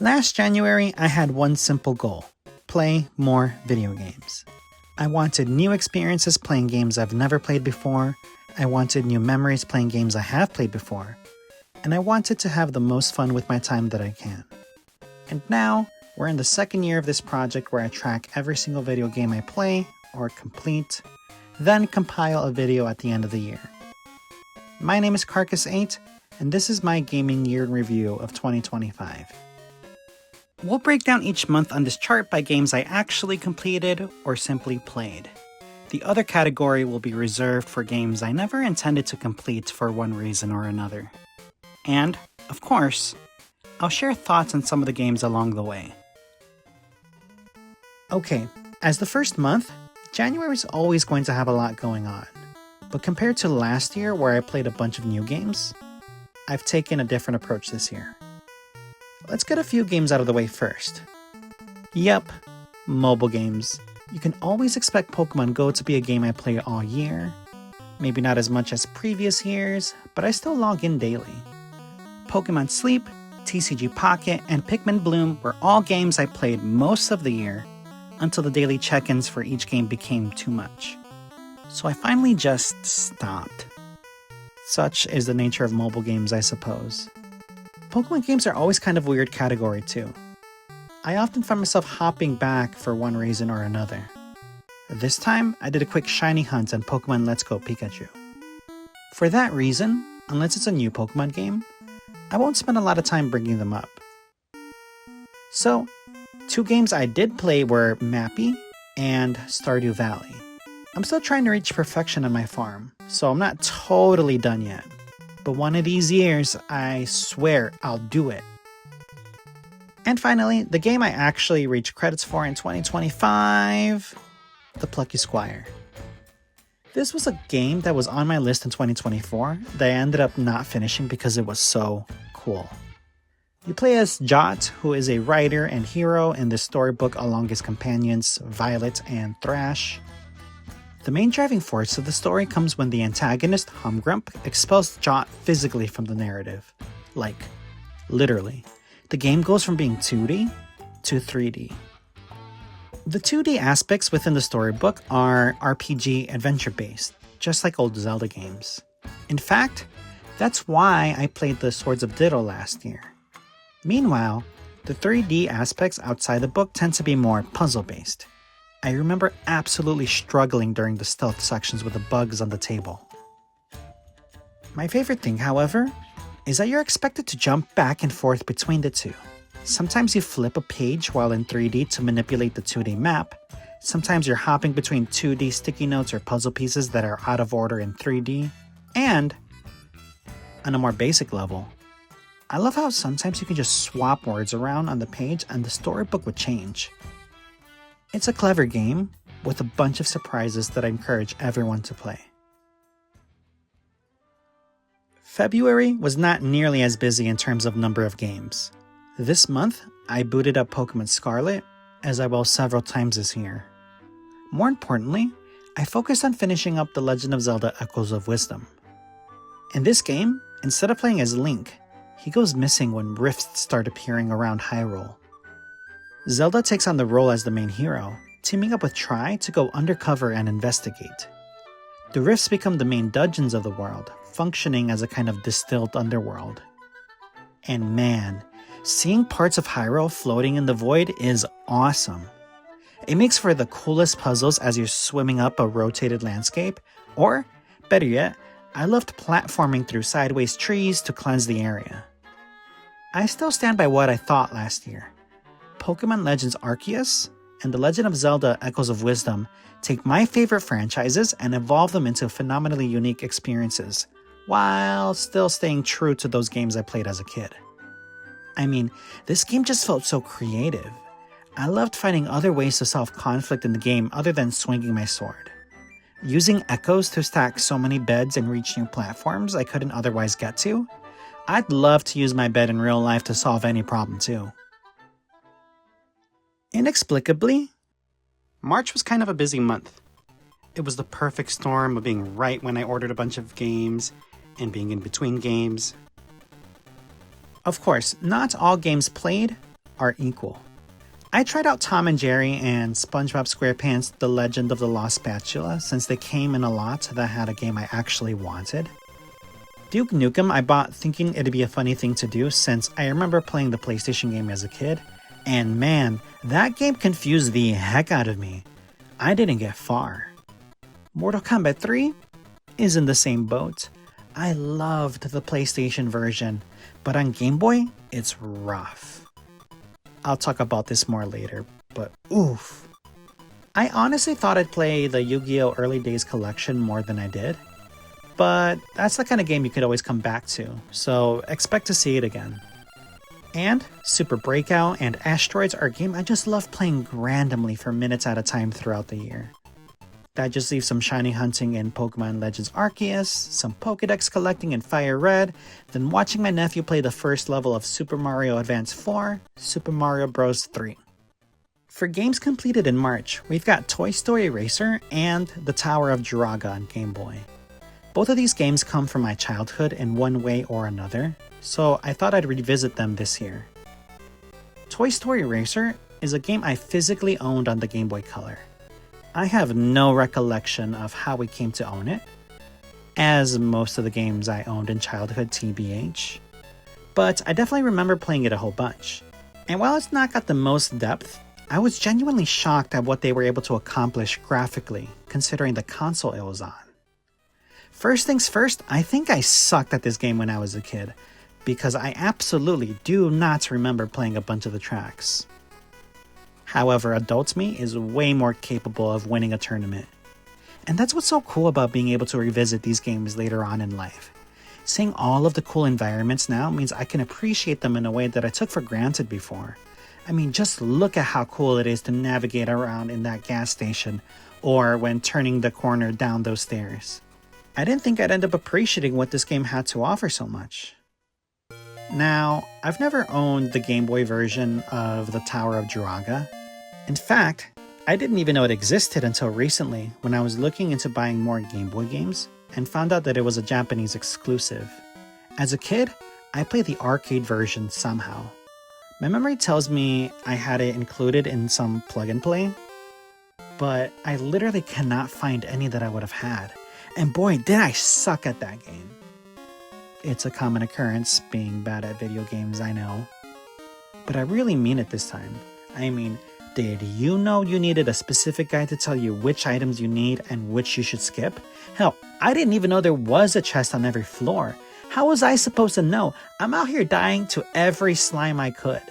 Last January, I had one simple goal: play more video games. I wanted new experiences playing games I've never played before, I wanted new memories playing games I have played before, and I wanted to have the most fun with my time that I can. And now, we're in the second year of this project where I track every single video game I play or complete, then compile a video at the end of the year. My name is Carcass8, and this is my gaming year in review of 2025. We'll break down each month on this chart by games I actually completed or simply played. The other category will be reserved for games I never intended to complete for one reason or another. And, of course, I'll share thoughts on some of the games along the way. Okay, as the first month, January is always going to have a lot going on. But compared to last year where I played a bunch of new games, I've taken a different approach this year. Let's get a few games out of the way first. Yep, mobile games. You can always expect Pokemon Go to be a game I play all year. Maybe not as much as previous years, but I still log in daily. Pokemon Sleep, TCG Pocket, and Pikmin Bloom were all games I played most of the year until the daily check-ins for each game became too much. So I finally just stopped. Such is the nature of mobile games, I suppose. Pokemon games are always kind of a weird category too. I often find myself hopping back for one reason or another. This time, I did a quick shiny hunt on Pokemon Let's Go Pikachu. For that reason, unless it's a new Pokemon game, I won't spend a lot of time bringing them up. So, two games I did play were Mappy and Stardew Valley. I'm still trying to reach perfection on my farm, so I'm not totally done yet. But one of these years, I swear I'll do it. And finally, the game I actually reached credits for in 2025, the Plucky Squire. This was a game that was on my list in 2024 that I ended up not finishing because it was so cool. You play as Jot, who is a writer and hero in this storybook along his companions Violet and Thrash. The main driving force of the story comes when the antagonist, Humgrump, expels Jot physically from the narrative. Like, literally. The game goes from being 2D to 3D. The 2D aspects within the storybook are RPG adventure-based, just like old Zelda games. In fact, that's why I played the Swords of Ditto last year. Meanwhile, the 3D aspects outside the book tend to be more puzzle-based. I remember absolutely struggling during the stealth sections with the bugs on the table. My favorite thing, however, is that you're expected to jump back and forth between the two. Sometimes you flip a page while in 3D to manipulate the 2D map. Sometimes you're hopping between 2D sticky notes or puzzle pieces that are out of order in 3D. And, on a more basic level, I love how sometimes you can just swap words around on the page and the storybook would change. It's a clever game with a bunch of surprises that I encourage everyone to play. February was not nearly as busy in terms of number of games. This month, I booted up Pokemon Scarlet, as I will several times this year. More importantly, I focused on finishing up The Legend of Zelda Echoes of Wisdom. In this game, instead of playing as Link, he goes missing when rifts start appearing around Hyrule. Zelda takes on the role as the main hero, teaming up with Tri to go undercover and investigate. The rifts become the main dungeons of the world, functioning as a kind of distilled underworld. And man, seeing parts of Hyrule floating in the void is awesome. It makes for the coolest puzzles as you're swimming up a rotated landscape, or, better yet, I loved platforming through sideways trees to cleanse the area. I still stand by what I thought last year. Pokémon Legends Arceus and The Legend of Zelda Echoes of Wisdom take my favorite franchises and evolve them into phenomenally unique experiences, while still staying true to those games I played as a kid. I mean, this game just felt so creative. I loved finding other ways to solve conflict in the game other than swinging my sword. Using echoes to stack so many beds and reach new platforms I couldn't otherwise get to. I'd love to use my bed in real life to solve any problem too. Inexplicably, March was kind of a busy month. It was the perfect storm of being right when I ordered a bunch of games and being in between games. Of course, not all games played are equal. I tried out Tom and Jerry and SpongeBob SquarePants The Legend of the Lost Spatula since they came in a lot that had a game I actually wanted. Duke Nukem I bought thinking it'd be a funny thing to do since I remember playing the PlayStation game as a kid, and man, that game confused the heck out of me. I didn't get far. Mortal Kombat 3 is in the same boat. I loved the PlayStation version, but on Game Boy, it's rough. I'll talk about this more later, but oof. I honestly thought I'd play the Yu-Gi-Oh! Early Days collection more than I did, but that's the kind of game you could always come back to, so expect to see it again. And Super Breakout and Asteroids are a game I just love playing randomly for minutes at a time throughout the year. That just leaves some shiny hunting in Pokemon Legends Arceus, some Pokédex collecting in Fire Red, then watching my nephew play the first level of Super Mario Advance 4, Super Mario Bros. 3. For games completed in March, we've got Toy Story Racer and the Tower of Druaga on Game Boy. Both of these games come from my childhood in one way or another, so I thought I'd revisit them this year. Toy Story Racer is a game I physically owned on the Game Boy Color. I have no recollection of how we came to own it, as most of the games I owned in childhood TBH, but I definitely remember playing it a whole bunch. And while it's not got the most depth, I was genuinely shocked at what they were able to accomplish graphically, considering the console it was on. First things first, I think I sucked at this game when I was a kid, because I absolutely do not remember playing a bunch of the tracks. However, adult me is way more capable of winning a tournament. And that's what's so cool about being able to revisit these games later on in life. Seeing all of the cool environments now means I can appreciate them in a way that I took for granted before. I mean, just look at how cool it is to navigate around in that gas station, or when turning the corner down those stairs. I didn't think I'd end up appreciating what this game had to offer so much. Now, I've never owned the Game Boy version of the Tower of Druaga. In fact, I didn't even know it existed until recently when I was looking into buying more Game Boy games and found out that it was a Japanese exclusive. As a kid, I played the arcade version somehow. My memory tells me I had it included in some plug and play, but I literally cannot find any that I would have had. And boy, did I suck at that game. It's a common occurrence being bad at video games, I know. But I really mean it this time. I mean, did you know you needed a specific guide to tell you which items you need and which you should skip? Hell, I didn't even know there was a chest on every floor. How was I supposed to know? I'm out here dying to every slime I could.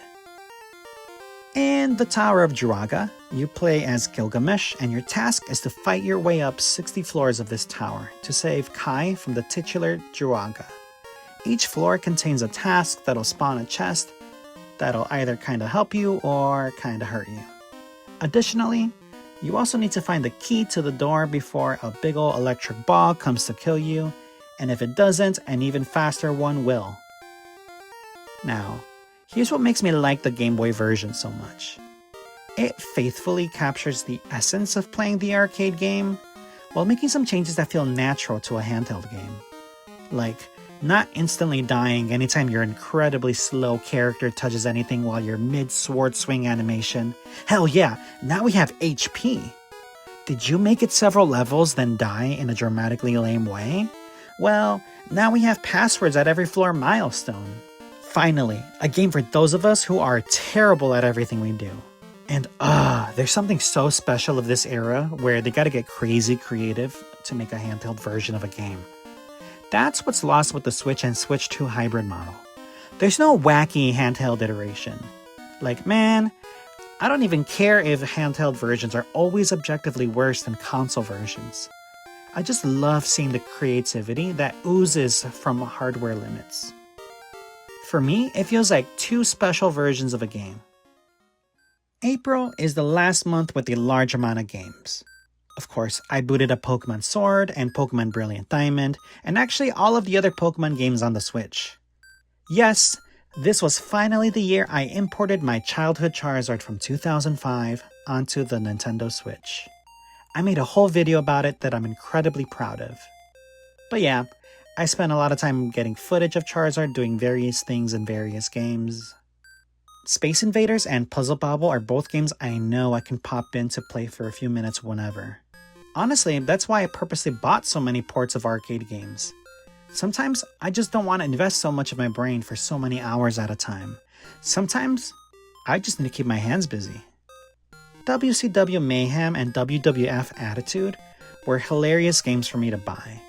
In the Tower of Druaga, you play as Gilgamesh, and your task is to fight your way up 60 floors of this tower to save Kai from the titular Druaga. Each floor contains a task that'll spawn a chest that'll either kinda help you or kinda hurt you. Additionally, you also need to find the key to the door before a big ol' electric ball comes to kill you, and if it doesn't, an even faster one will. Now, here's what makes me like the Game Boy version so much. It faithfully captures the essence of playing the arcade game, while making some changes that feel natural to a handheld game. Like, not instantly dying anytime your incredibly slow character touches anything while you're mid-sword swing animation. Hell yeah, now we have HP! Did you make it several levels then die in a dramatically lame way? Well, now we have passwords at every floor milestone. Finally, a game for those of us who are terrible at everything we do. And there's something so special of this era where they gotta get crazy creative to make a handheld version of a game. That's what's lost with the Switch and Switch 2 hybrid model. There's no wacky handheld iteration. Like, man, I don't even care if handheld versions are always objectively worse than console versions. I just love seeing the creativity that oozes from hardware limits. For me, it feels like two special versions of a game. April is the last month with a large amount of games. Of course, I booted up Pokemon Sword and Pokemon Brilliant Diamond, and actually all of the other Pokemon games on the Switch. Yes, this was finally the year I imported my childhood Charizard from 2005 onto the Nintendo Switch. I made a whole video about it that I'm incredibly proud of. But yeah, I spent a lot of time getting footage of Charizard doing various things in various games. Space Invaders and Puzzle Bobble are both games I know I can pop in to play for a few minutes whenever. Honestly, that's why I purposely bought so many ports of arcade games. Sometimes I just don't want to invest so much of my brain for so many hours at a time. Sometimes I just need to keep my hands busy. WCW Mayhem and WWF Attitude were hilarious games for me to buy.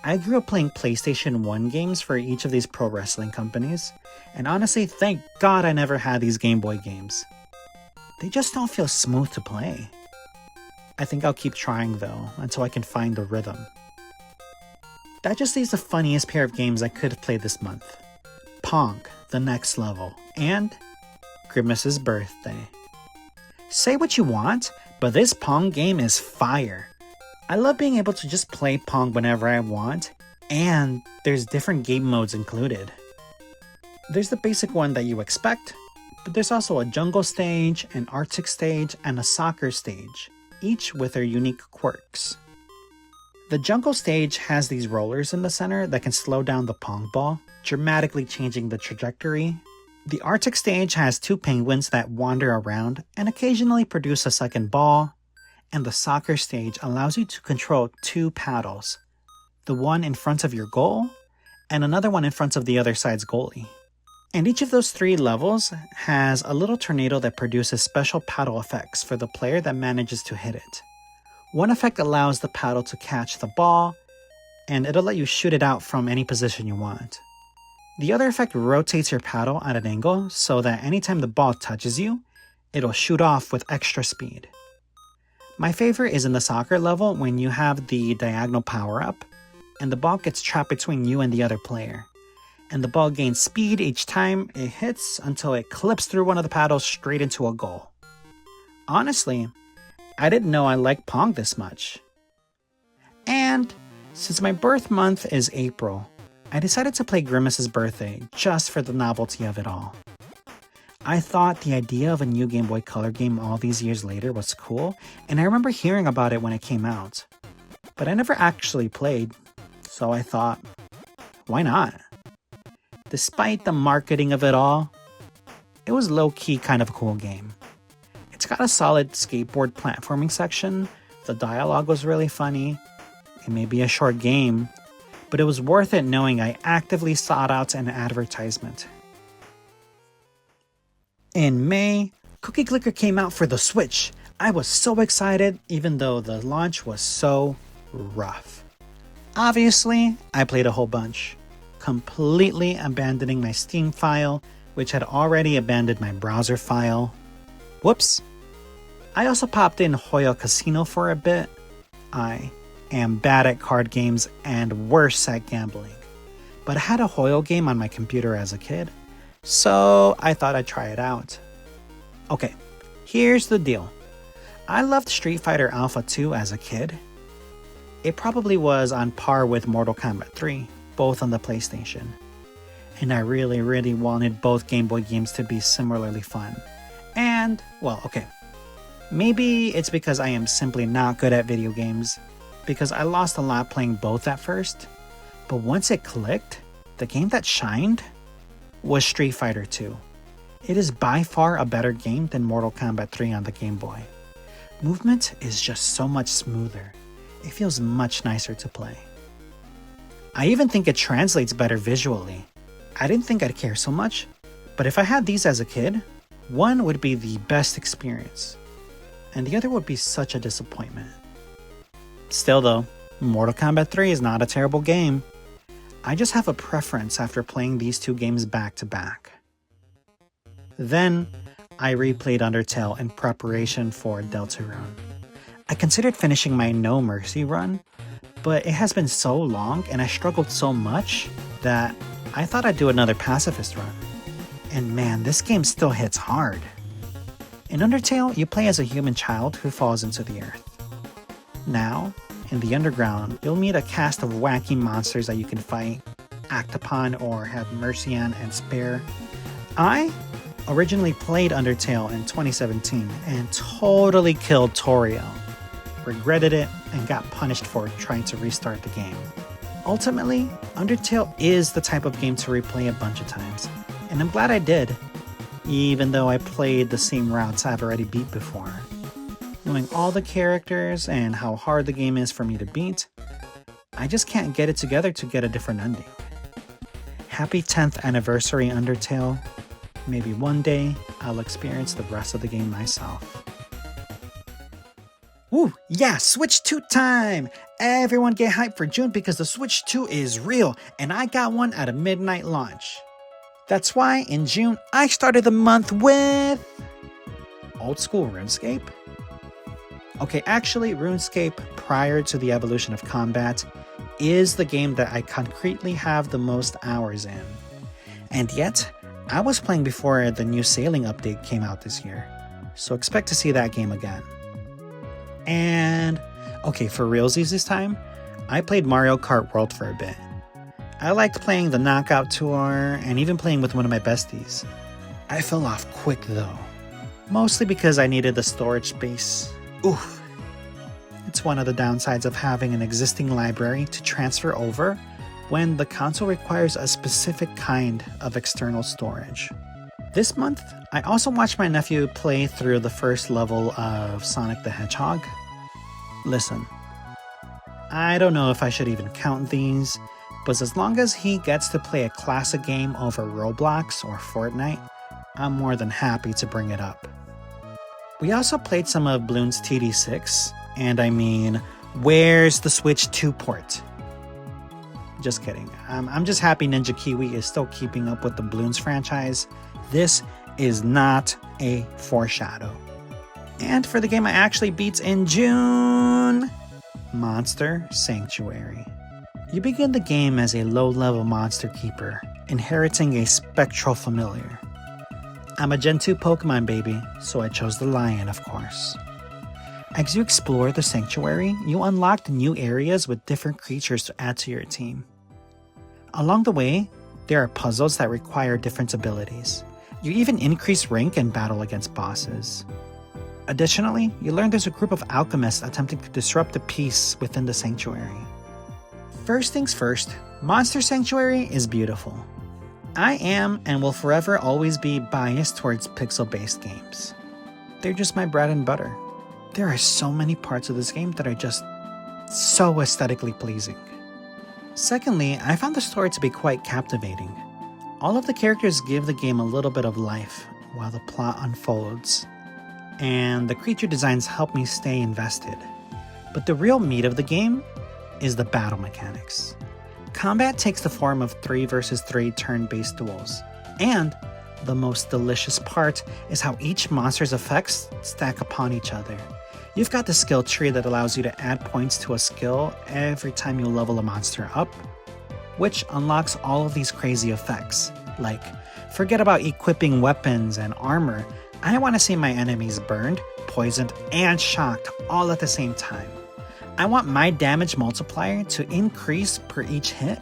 I grew up playing PlayStation 1 games for each of these pro wrestling companies, and honestly, thank God I never had these Game Boy games. They just don't feel smooth to play. I think I'll keep trying though, until I can find the rhythm. That just leaves the funniest pair of games I could have played this month. Pong, The Next Level, and Grimace's Birthday. Say what you want, but this Pong game is fire. I love being able to just play Pong whenever I want, and there's different game modes included. There's the basic one that you expect, but there's also a jungle stage, an Arctic stage, and a soccer stage, each with their unique quirks. The jungle stage has these rollers in the center that can slow down the Pong ball, dramatically changing the trajectory. The Arctic stage has 2 penguins that wander around and occasionally produce a second ball. And the soccer stage allows you to control 2 paddles, the one in front of your goal and another one in front of the other side's goalie. And each of those 3 levels has a little tornado that produces special paddle effects for the player that manages to hit it. One effect allows the paddle to catch the ball, and it'll let you shoot it out from any position you want. The other effect rotates your paddle at an angle so that anytime the ball touches you, it'll shoot off with extra speed. My favorite is in the soccer level when you have the diagonal power-up, and the ball gets trapped between you and the other player. And the ball gains speed each time it hits until it clips through one of the paddles straight into a goal. Honestly, I didn't know I liked Pong this much. And since my birth month is April, I decided to play Grimace's Birthday just for the novelty of it all. I thought the idea of a new Game Boy Color game all these years later was cool, and I remember hearing about it when it came out. But I never actually played, so I thought, why not? Despite the marketing of it all, it was low-key kind of a cool game. It's got a solid skateboard platforming section, the dialogue was really funny, it may be a short game, but it was worth it knowing I actively sought out an advertisement. In May, Cookie Clicker came out for the Switch. I was so excited even though the launch was so rough. Obviously, I played a whole bunch, completely abandoning my Steam file, which had already abandoned my browser file. Whoops. I also popped in Hoyo Casino for a bit. I am bad at card games and worse at gambling, but I had a Hoyo game on my computer as a kid, so I thought I'd try it out. Okay, here's the deal. I loved Street Fighter Alpha 2 as a kid. It probably was on par with Mortal Kombat 3, both on the PlayStation. And I really wanted both Game Boy games to be similarly fun. And, well, okay. Maybe it's because I am simply not good at video games, because I lost a lot playing both at first. But once it clicked, the game that shined was Street Fighter 2. It is by far a better game than Mortal Kombat 3 on the Game Boy. Movement is just so much smoother. It feels much nicer to play. I even think it translates better visually. I didn't think I'd care so much, but if I had these as a kid, one would be the best experience, and the other would be such a disappointment. Still though, Mortal Kombat 3 is not a terrible game. I just have a preference after playing these 2 games back to back. Then, I replayed Undertale in preparation for Deltarune. I considered finishing my No Mercy run, but it has been so long and I struggled so much that I thought I'd do another pacifist run. And man, this game still hits hard. In Undertale, you play as a human child who falls into the earth. Now, in the underground, you'll meet a cast of wacky monsters that you can fight, act upon, or have mercy on and spare. I originally played Undertale in 2017 and totally killed Toriel, regretted it, and got punished for trying to restart the game. Ultimately, Undertale is the type of game to replay a bunch of times, and I'm glad I did. even though I played the same routes I've already beat before. Knowing all the characters and how hard the game is for me to beat, I just can't get it together to get a different ending. Happy 10th anniversary, Undertale. Maybe one day I'll experience the rest of the game myself. Woo! Yeah, Switch 2 time! Everyone get hyped for June because the Switch 2 is real, and I got one at a midnight launch. That's why in June I started the month with old school RuneScape. Okay, actually RuneScape, prior to the evolution of combat, is the game that I concretely have the most hours in. And yet, I was playing before the new sailing update came out this year, so expect to see that game again. And, okay, for realsies this time, I played Mario Kart World for a bit. I liked playing the Knockout Tour and even playing with one of my besties. I fell off quick though, mostly because I needed the storage space. Oof. It's one of the downsides of having an existing library to transfer over when the console requires a specific kind of external storage. This month, I also watched my nephew play through the first level of Sonic the Hedgehog. Listen, I don't know if I should even count these, but as long as he gets to play a classic game over Roblox or Fortnite, I'm more than happy to bring it up. We also played some of Bloons TD6, and I mean, where's the Switch 2 port? Just kidding. I'm just happy Ninja Kiwi is still keeping up with the Bloons franchise. This is not a foreshadow. And for the game I actually beat in June, Monster Sanctuary. You begin the game as a low-level monster keeper, inheriting a spectral familiar. I'm a Gen 2 Pokemon baby, so I chose the lion, of course. As you explore the sanctuary, you unlock new areas with different creatures to add to your team. Along the way, there are puzzles that require different abilities. You even increase rank and battle against bosses. Additionally, you learn there's a group of alchemists attempting to disrupt the peace within the sanctuary. First things first, Monster Sanctuary is beautiful. I am and will forever always be biased towards pixel-based games. They're just my bread and butter. There are so many parts of this game that are just so aesthetically pleasing. Secondly, I found the story to be quite captivating. All of the characters give the game a little bit of life while the plot unfolds, and the creature designs help me stay invested. But the real meat of the game is the battle mechanics. Combat takes the form of 3 versus 3 turn-based duels, and the most delicious part is how each monster's effects stack upon each other. You've got the skill tree that allows you to add points to a skill every time you level a monster up, which unlocks all of these crazy effects. Like, forget about equipping weapons and armor, I want to see my enemies burned, poisoned, and shocked all at the same time. I want my damage multiplier to increase per each hit,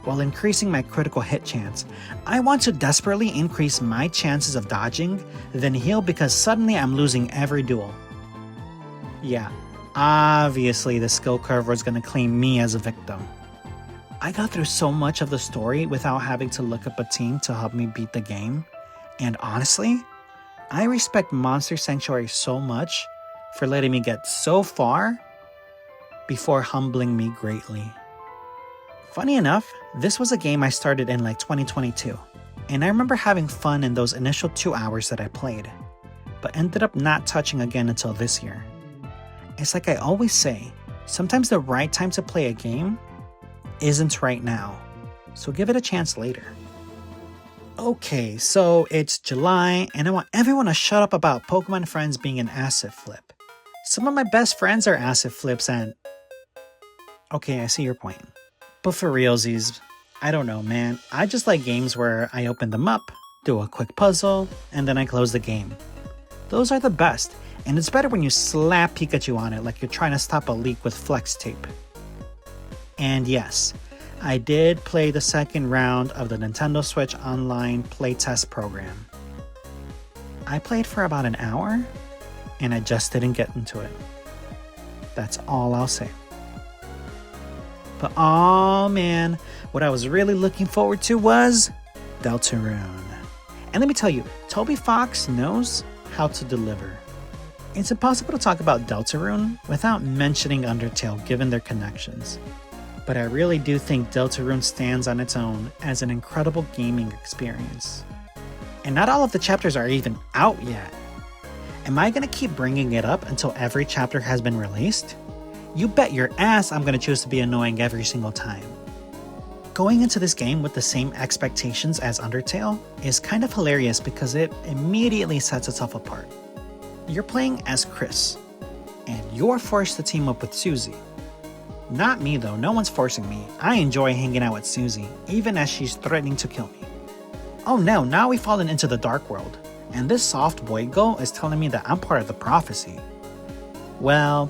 while increasing my critical hit chance. I want to desperately increase my chances of dodging, then heal because suddenly I'm losing every duel. Yeah, obviously the skill curve was going to claim me as a victim. I got through so much of the story without having to look up a team to help me beat the game, and honestly, I respect Monster Sanctuary so much for letting me get so far before humbling me greatly. Funny enough, this was a game I started in like 2022, and I remember having fun in those initial 2 hours that I played, but ended up not touching again until this year. It's like I always say, sometimes the right time to play a game isn't right now, so give it a chance later. Okay, so it's July, and I want everyone to shut up about Pokemon Friends being an asset flip. Some of my best friends are asset flips and... Okay, I see your point. But for realsies, I don't know, man. I just like games where I open them up, do a quick puzzle, and then I close the game. Those are the best, and it's better when you slap Pikachu on it like you're trying to stop a leak with flex tape. And yes, I did play the second round of the Nintendo Switch Online playtest program. I played for about an hour, and I just didn't get into it. That's all I'll say. But oh man, what I was really looking forward to was Deltarune. And let me tell you, Toby Fox knows how to deliver. It's impossible to talk about Deltarune without mentioning Undertale given their connections. But I really do think Deltarune stands on its own as an incredible gaming experience. And not all of the chapters are even out yet. Am I going to keep bringing it up until every chapter has been released? You bet your ass I'm going to choose to be annoying every single time. Going into this game with the same expectations as Undertale is kind of hilarious because it immediately sets itself apart. You're playing as Chris, and you're forced to team up with Susie. Not me though, no one's forcing me. I enjoy hanging out with Susie, even as she's threatening to kill me. Oh no, now we've fallen into the dark world, and this soft boy girl is telling me that I'm part of the prophecy. Well,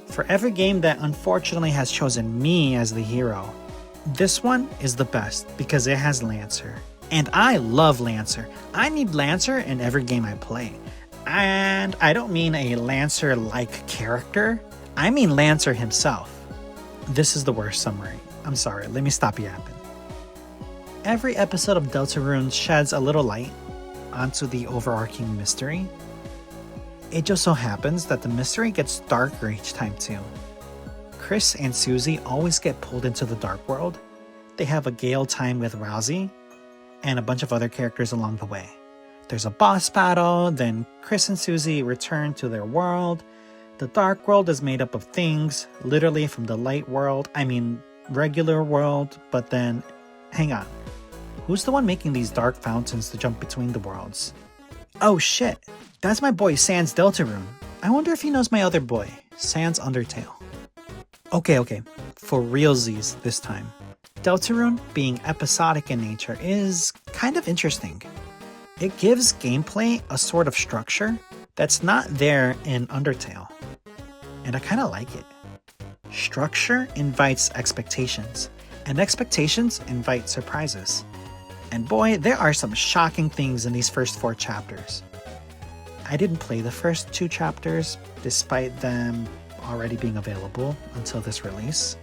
for every game that unfortunately has chosen me as the hero, this one is the best because it has Lancer. And I love Lancer. I need Lancer in every game I play. And I don't mean a Lancer-like character, I mean Lancer himself. This is the worst summary. I'm sorry, let me stop yapping. Every episode of Deltarune sheds a little light onto the overarching mystery. It just so happens that the mystery gets darker each time too. Chris and Susie always get pulled into the dark world. They have a gale time with Rousey and a bunch of other characters along the way. There's a boss battle, then Chris and Susie return to their world. The dark world is made up of things, literally from the light world, regular world, but then, hang on. Who's the one making these dark fountains to jump between the worlds? Oh shit, that's my boy Sans Deltarune. I wonder if he knows my other boy, Sans Undertale. Okay, for realsies this time. Deltarune, being episodic in nature, is kind of interesting. It gives gameplay a sort of structure that's not there in Undertale. And I kind of like it. Structure invites expectations, and expectations invite surprises. And boy, there are some shocking things in these first 4 chapters. I didn't play the first 2 chapters, despite them already being available until this release.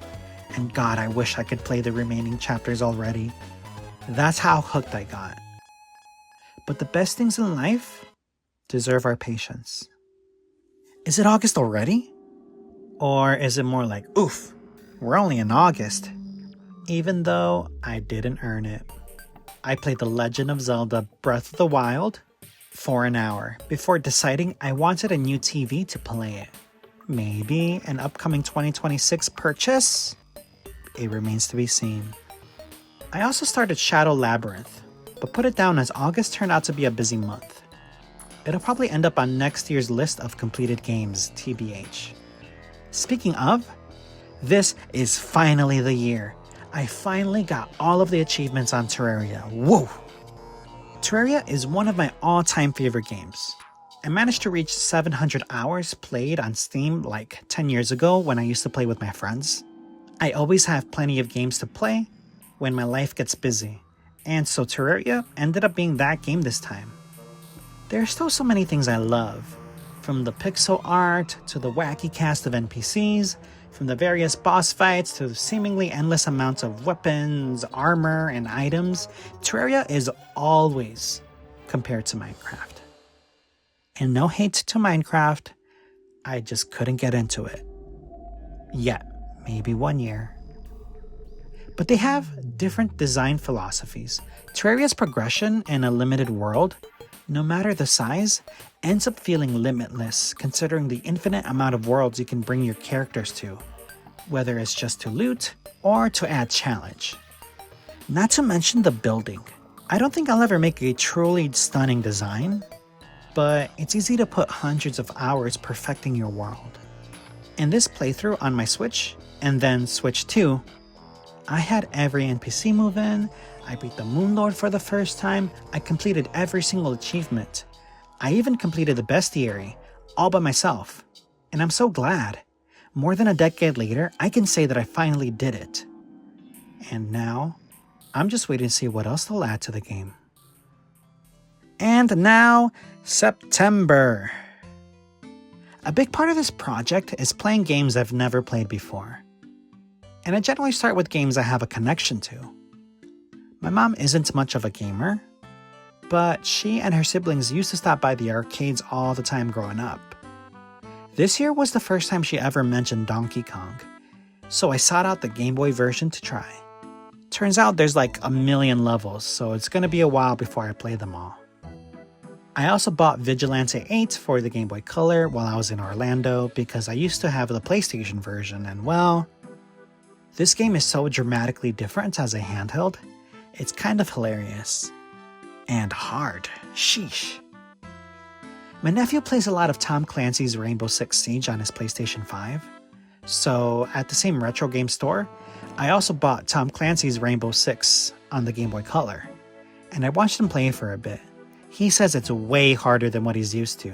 And God, I wish I could play the remaining chapters already. That's how hooked I got. But the best things in life deserve our patience. Is it August already? Or is it more like, oof, we're only in August? Even though I didn't earn it. I played The Legend of Zelda Breath of the Wild for an hour before deciding I wanted a new TV to play it. Maybe an upcoming 2026 purchase? It remains to be seen. I also started Shadow Labyrinth, but put it down as August turned out to be a busy month. It'll probably end up on next year's list of completed games, TBH. Speaking of, this is finally the year. I finally got all of the achievements on Terraria. Whoa! Terraria is one of my all-time favorite games. I managed to reach 700 hours played on Steam like 10 years ago when I used to play with my friends. I always have plenty of games to play when my life gets busy, and so Terraria ended up being that game this time. There are still so many things I love, from the pixel art to the wacky cast of NPCs, from the various boss fights to the seemingly endless amounts of weapons, armor, and items. Terraria is always compared to Minecraft. And no hate to Minecraft, I just couldn't get into it. Yet, maybe one year. But they have different design philosophies. Terraria's progression in a limited world, no matter the size, ends up feeling limitless considering the infinite amount of worlds you can bring your characters to, whether it's just to loot or to add challenge. Not to mention the building. I don't think I'll ever make a truly stunning design, but it's easy to put hundreds of hours perfecting your world. In this playthrough on my Switch, and then Switch 2, I had every NPC move in, I beat the Moonlord for the first time, I completed every single achievement. I even completed the bestiary, all by myself. And I'm so glad. More than a decade later, I can say that I finally did it. And now, I'm just waiting to see what else they'll add to the game. And now, September. A big part of this project is playing games I've never played before. And I generally start with games I have a connection to. My mom isn't much of a gamer, but she and her siblings used to stop by the arcades all the time growing up. This year was the first time she ever mentioned Donkey Kong, so I sought out the Game Boy version to try. Turns out there's like a million levels, so it's gonna be a while before I play them all. I also bought Vigilante 8 for the Game Boy Color while I was in Orlando because I used to have the PlayStation version, and well, this game is so dramatically different as a handheld, it's kind of hilarious. And hard. Sheesh. My nephew plays a lot of Tom Clancy's Rainbow Six Siege on his PlayStation 5, so at the same retro game store, I also bought Tom Clancy's Rainbow Six on the Game Boy Color, and I watched him play for a bit. He says it's way harder than what he's used to.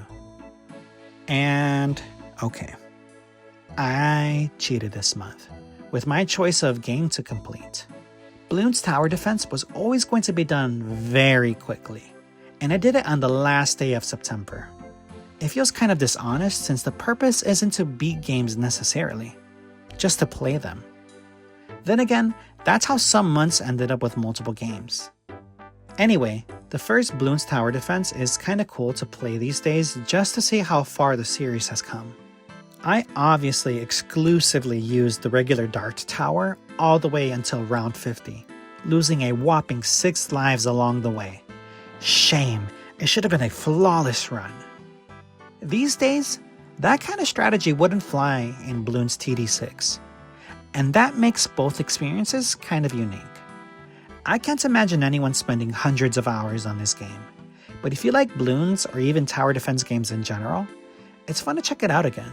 And, okay, I cheated this month with my choice of game to complete. Bloons Tower Defense was always going to be done very quickly, and I did it on the last day of September. It feels kind of dishonest since the purpose isn't to beat games necessarily, just to play them. Then again, that's how some months ended up with multiple games. Anyway, the first Bloons Tower Defense is kinda cool to play these days just to see how far the series has come. I obviously exclusively used the regular Dart Tower all the way until round 50, losing a whopping 6 lives along the way. Shame, it should have been a flawless run. These days, that kind of strategy wouldn't fly in Bloons TD6, and that makes both experiences kind of unique. I can't imagine anyone spending hundreds of hours on this game, but if you like Bloons or even tower defense games in general, it's fun to check it out again.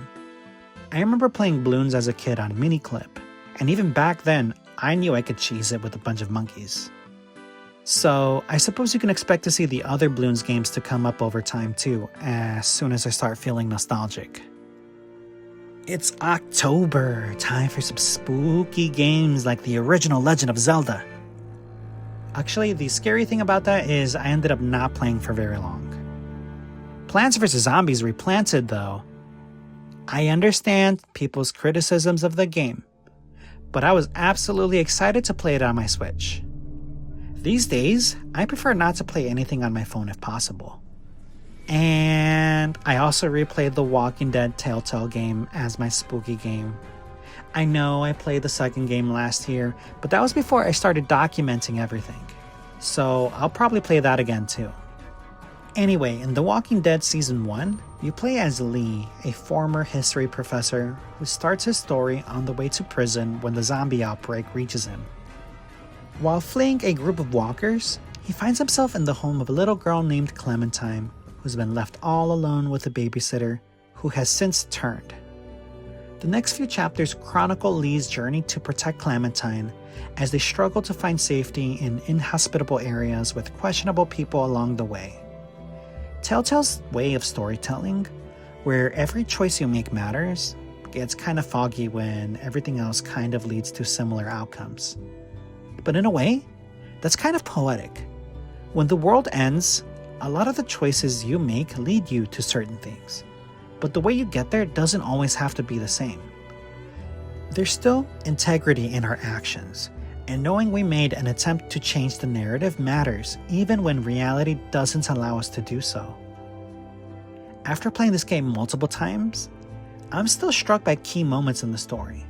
I remember playing Bloons as a kid on Miniclip, and even back then, I knew I could cheese it with a bunch of monkeys. So, I suppose you can expect to see the other Bloons games to come up over time too, as soon as I start feeling nostalgic. It's October, time for some spooky games like the original Legend of Zelda. Actually, the scary thing about that is I ended up not playing for very long. Plants vs. Zombies Replanted though, I understand people's criticisms of the game, but I was absolutely excited to play it on my Switch. These days, I prefer not to play anything on my phone if possible. And I also replayed the Walking Dead Telltale game as my spooky game. I know I played the second game last year, but that was before I started documenting everything. So I'll probably play that again too. Anyway, in The Walking Dead Season 1, you play as Lee, a former history professor who starts his story on the way to prison when the zombie outbreak reaches him. While fleeing a group of walkers, he finds himself in the home of a little girl named Clementine, who's been left all alone with a babysitter who has since turned. The next few chapters chronicle Lee's journey to protect Clementine as they struggle to find safety in inhospitable areas with questionable people along the way. Telltale's way of storytelling, where every choice you make matters, gets kind of foggy when everything else kind of leads to similar outcomes. But in a way, that's kind of poetic. When the world ends, a lot of the choices you make lead you to certain things, but the way you get there doesn't always have to be the same. There's still integrity in our actions, and knowing we made an attempt to change the narrative matters even when reality doesn't allow us to do so. After playing this game multiple times, I'm still struck by key moments in the story.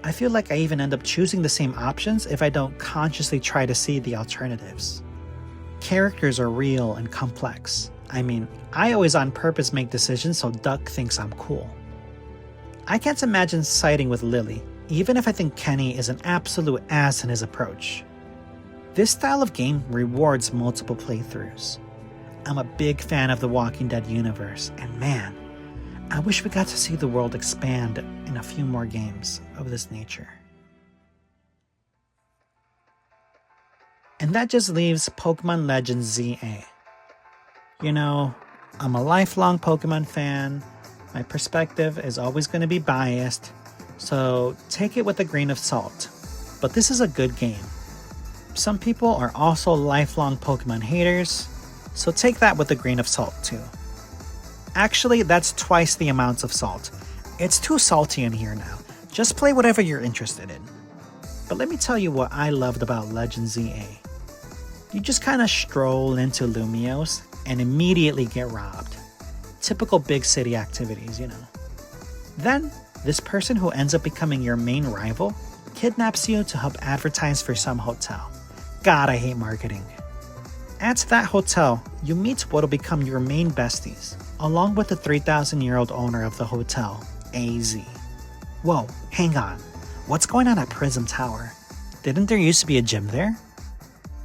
I feel like I even end up choosing the same options if I don't consciously try to see the alternatives. Characters are real and complex. I mean, I always on purpose make decisions so Duck thinks I'm cool. I can't imagine siding with Lily, even if I think Kenny is an absolute ass in his approach. This style of game rewards multiple playthroughs. I'm a big fan of the Walking Dead universe, and man, I wish we got to see the world expand in a few more games of this nature. And that just leaves Pokémon Legends ZA. You know, I'm a lifelong Pokemon fan. My perspective is always going to be biased, so take it with a grain of salt. But this is a good game. Some people are also lifelong Pokemon haters, so take that with a grain of salt too. Actually, that's twice the amounts of salt. It's too salty in here now. Just play whatever you're interested in. But let me tell you what I loved about Legends ZA. You just kind of stroll into Lumiose and immediately get robbed. Typical big city activities, you know. Then, this person who ends up becoming your main rival kidnaps you to help advertise for some hotel. God, I hate marketing. At that hotel, you meet what'll become your main besties, along with the 3,000-year-old owner of the hotel, AZ. Whoa, hang on. What's going on at Prism Tower? Didn't there used to be a gym there?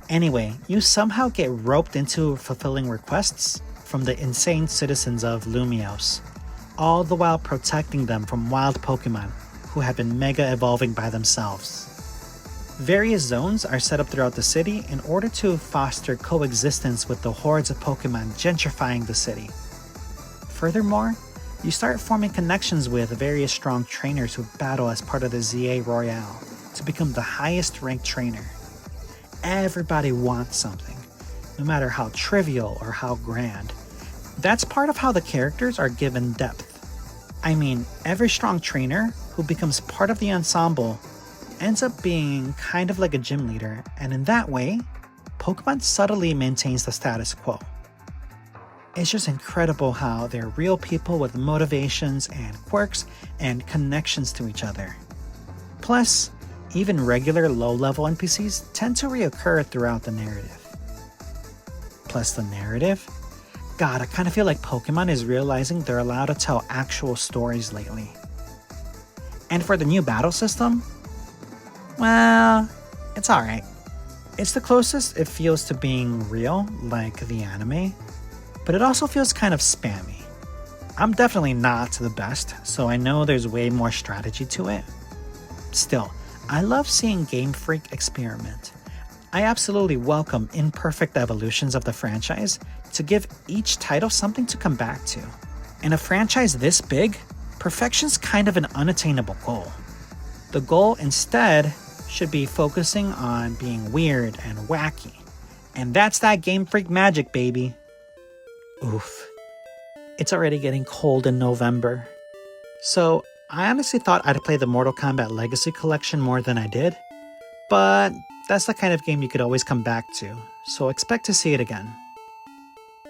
Anyway, you somehow get roped into fulfilling requests from the insane citizens of Lumiose, all the while protecting them from wild Pokemon who have been mega evolving by themselves. Various zones are set up throughout the city in order to foster coexistence with the hordes of Pokemon gentrifying the city. Furthermore, you start forming connections with various strong trainers who battle as part of the ZA Royale to become the highest ranked trainer. Everybody wants something, no matter how trivial or how grand. That's part of how the characters are given depth. I mean, every strong trainer who becomes part of the ensemble ends up being kind of like a gym leader, and in that way, Pokemon subtly maintains the status quo. It's just incredible how they're real people with motivations and quirks and connections to each other. Plus, even regular low-level NPCs tend to reoccur throughout the narrative. Plus the narrative? God, I kind of feel like Pokemon is realizing they're allowed to tell actual stories lately. And for the new battle system? Well, it's alright. It's the closest it feels to being real, like the anime, but it also feels kind of spammy. I'm definitely not the best, so I know there's way more strategy to it. Still, I love seeing Game Freak experiment. I absolutely welcome imperfect evolutions of the franchise to give each title something to come back to. In a franchise this big, perfection's kind of an unattainable goal. The goal instead should be focusing on being weird and wacky. And that's that Game Freak magic, baby. Oof. It's already getting cold in November. So, I honestly thought I'd play the Mortal Kombat Legacy Collection more than I did, but that's the kind of game you could always come back to, so expect to see it again.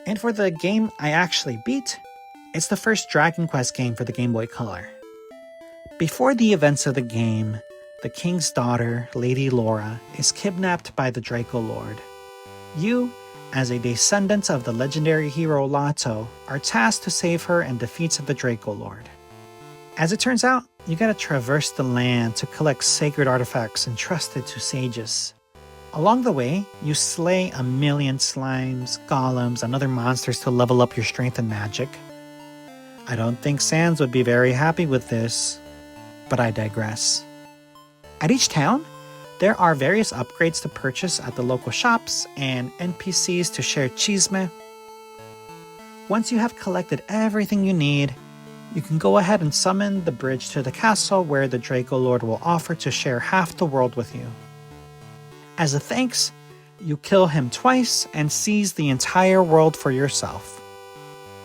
And for the game I actually beat, it's the first Dragon Quest game for the Game Boy Color. Before the events of the game, the king's daughter, Lady Laura, is kidnapped by the Draco Lord. You, as a descendant of the legendary hero Lato, are tasked to save her and defeat the Draco Lord. As it turns out, you gotta traverse the land to collect sacred artifacts entrusted to sages. Along the way, you slay a million slimes, golems, and other monsters to level up your strength and magic. I don't think Sans would be very happy with this, but I digress. At each town, there are various upgrades to purchase at the local shops and NPCs to share chisme. Once you have collected everything you need, you can go ahead and summon the bridge to the castle where the Draco Lord will offer to share half the world with you. As a thanks, you kill him twice and seize the entire world for yourself.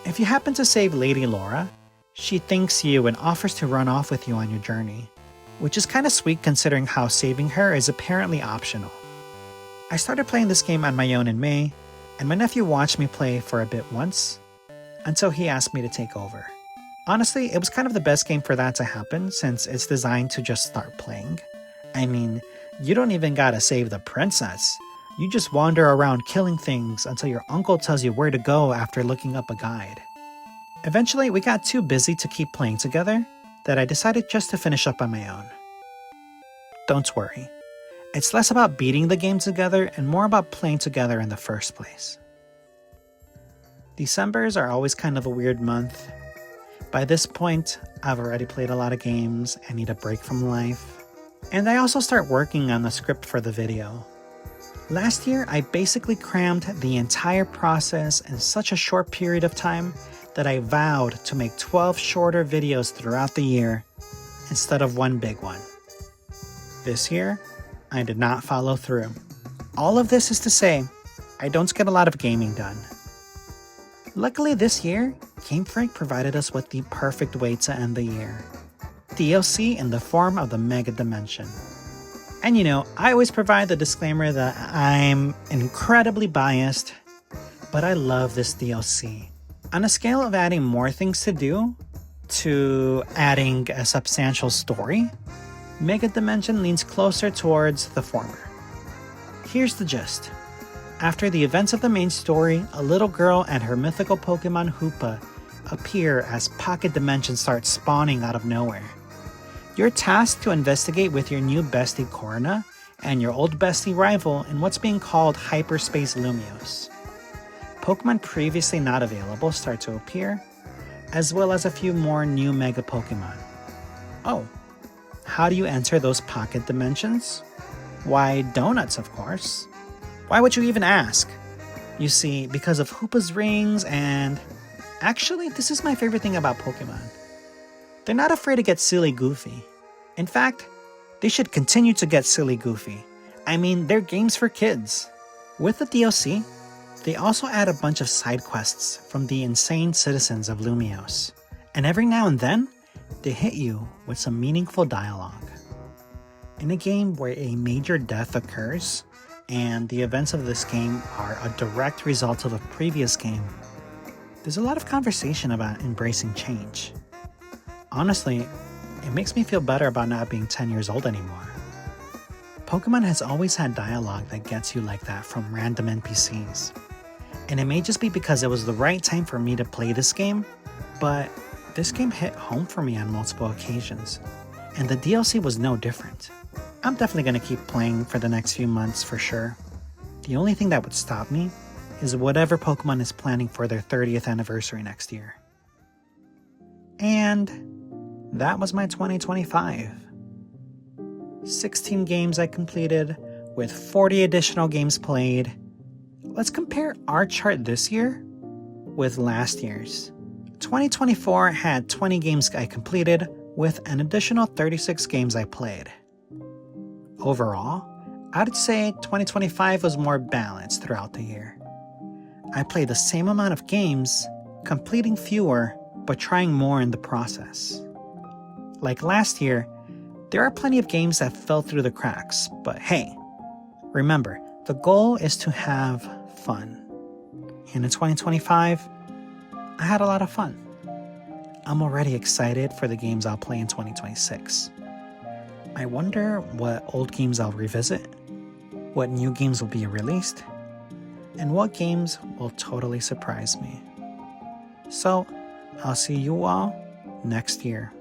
If you happen to save Lady Laura, she thanks you and offers to run off with you on your journey, which is kinda sweet considering how saving her is apparently optional. I started playing this game on my own in May, and my nephew watched me play for a bit once, until he asked me to take over. Honestly, it was kind of the best game for that to happen since it's designed to just start playing. I mean, you don't even gotta save the princess. You just wander around killing things until your uncle tells you where to go after looking up a guide. Eventually, we got too busy to keep playing together that I decided just to finish up on my own. Don't worry. It's less about beating the game together and more about playing together in the first place. Decembers are always kind of a weird month. By this point, I've already played a lot of games and need a break from life. And I also start working on the script for the video. Last year, I basically crammed the entire process in such a short period of time that I vowed to make 12 shorter videos throughout the year instead of one big one. This year, I did not follow through. All of this is to say, I don't get a lot of gaming done. Luckily this year, Game Freak provided us with the perfect way to end the year. DLC in the form of the Mega Dimension. And I always provide the disclaimer that I'm incredibly biased, but I love this DLC. On a scale of adding more things to do to adding a substantial story, Mega Dimension leans closer towards the former. Here's the gist. After the events of the main story, a little girl and her mythical Pokemon Hoopa appear as pocket dimensions start spawning out of nowhere. You're tasked to investigate with your new bestie Corona and your old bestie rival in what's being called Hyperspace Lumiose. Pokemon previously not available start to appear, as well as a few more new Mega Pokemon. Oh, how do you enter those pocket dimensions? Why, donuts, of course. Why would you even ask? You see, because of Hoopa's rings and... Actually, this is my favorite thing about Pokemon. They're not afraid to get silly goofy. In fact, they should continue to get silly goofy. I mean, they're games for kids. With the DLC, they also add a bunch of side quests from the insane citizens of Lumiose. And every now and then, they hit you with some meaningful dialogue. In a game where a major death occurs, and the events of this game are a direct result of a previous game, there's a lot of conversation about embracing change. Honestly, it makes me feel better about not being 10 years old anymore. Pokemon has always had dialogue that gets you like that from random NPCs. And it may just be because it was the right time for me to play this game, but this game hit home for me on multiple occasions, and the DLC was no different. I'm definitely going to keep playing for the next few months for sure. The only thing that would stop me is whatever Pokemon is planning for their 30th anniversary next year. And that was my 2025. 16 games I completed, with 40 additional games played. Let's compare our chart this year with last year's. 2024 had 20 games I completed, with an additional 36 games I played. Overall, I'd say 2025 was more balanced throughout the year. I played the same amount of games, completing fewer, but trying more in the process. Like last year, there are plenty of games that fell through the cracks, but hey, remember, the goal is to have fun. And in 2025, I had a lot of fun. I'm already excited for the games I'll play in 2026. I wonder what old games I'll revisit, what new games will be released, and what games will totally surprise me. So, I'll see you all next year.